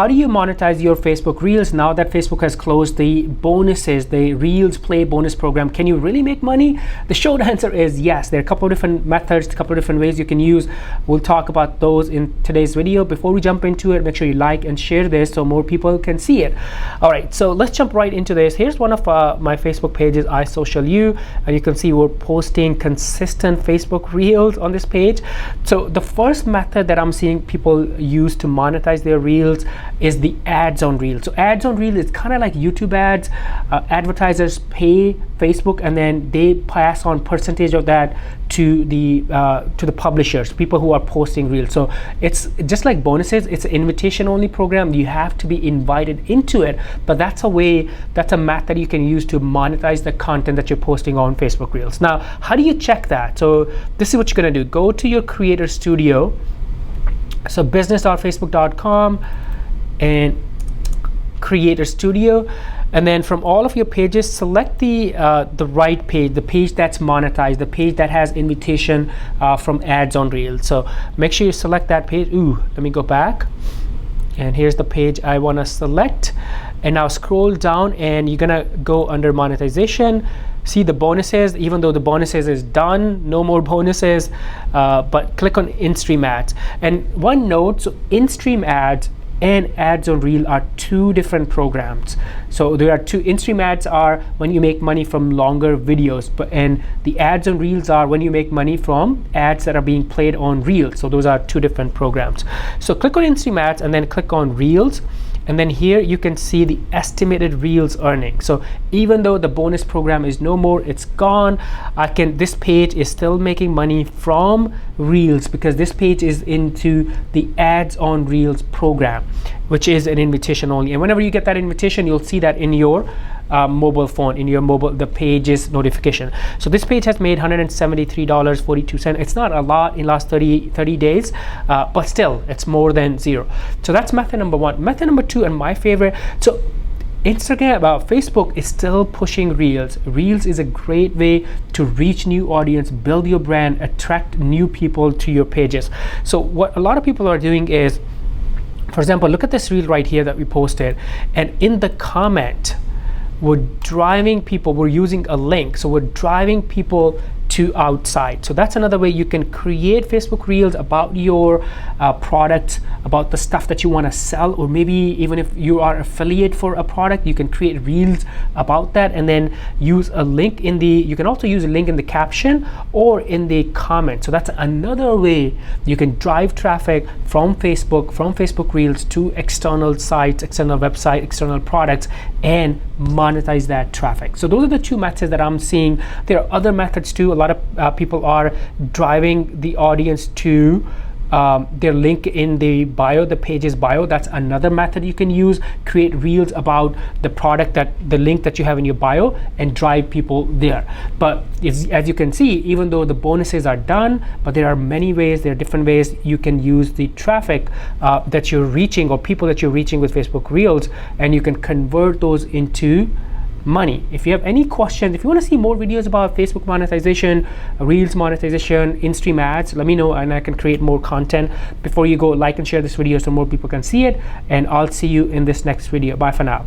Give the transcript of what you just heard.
how do you monetize your Facebook Reels now that Facebook has closed the bonuses, the Reels Play bonus program? Can you really make money? The short answer is yes. There are a couple of different methods, a couple of different ways you can use. We'll talk about those in today's video. Before we jump into it, make sure you like and share this so more people can see it. All right, so let's jump right into this. Here's one of my Facebook pages, iSocialU, and you can see we're posting consistent Facebook Reels on this page. So the first method that I'm seeing people use to monetize their Reels is the ads on Reels. So ads on Reels is kind of like YouTube ads. Advertisers pay Facebook and then they pass on percentage of that to the publishers, people who are posting Reels. So it's just like bonuses. It's an invitation only program. You have to be invited into it, but that's a method you can use to monetize the content that you're posting on Facebook Reels. Now, how do you check that? So this is what you're gonna do. Go to your Creator Studio. So business.facebook.com and Creator Studio, and then from all of your pages, select the right page, the page that's monetized, the page that has invitation from ads on Reels. So make sure you select that page. Let me go back, and here's the page I want to select. And now scroll down, and you're gonna go under monetization. See the bonuses, even though the bonuses is done, no more bonuses, but click on in-stream ads. And one note, so in-stream ads and ads on Reel are two different programs. So there are two. In-stream ads are when you make money from longer videos, and the ads on Reels are when you make money from ads that are being played on Reels. So those are two different programs. So click on in-stream ads and then click on Reels. And then here you can see the estimated Reels earning. So even though the bonus program is no more, it's gone, this page is still making money from Reels because this page is into the ads on Reels program, which is an invitation only. And whenever you get that invitation, you'll see that in your mobile phone, in your mobile, the page's notification. So this page has made $173.42. It's not a lot in last 30 days, but still it's more than zero. So that's method number one. Method number two, and my favorite, so Instagram, Facebook is still pushing Reels. Reels is a great way to reach new audience, build your brand, attract new people to your pages. So what a lot of people are doing is, for example, look at this Reel right here that we posted, and in the comment, we're driving people, we're using a link, so we're driving people to outside. So that's another way you can create Facebook Reels about your product, about the stuff that you want to sell, or maybe even if you are affiliate for a product, you can create Reels about that and then use a link in the, you can also use a link in the caption or in the comment. So that's another way you can drive traffic from Facebook Reels to external sites, external website, external products, and monetize that traffic. So those are the two methods that I'm seeing. There are other methods too. A lot of people are driving the audience to their link in the bio, the page's bio. That's another method you can use. Create Reels about the product, the link that you have in your bio, and drive people there. But as you can see, even though the bonuses are done, but there are many ways, there are different ways you can use the traffic that you're reaching, or people that you're reaching with Facebook Reels, and you can convert those into money. If you have any questions, if you want to see more videos about Facebook monetization, Reels monetization, in-stream ads, let me know and I can create more content. Before you go, like and share this video so more people can see it, and I'll see you in this next video. Bye for now.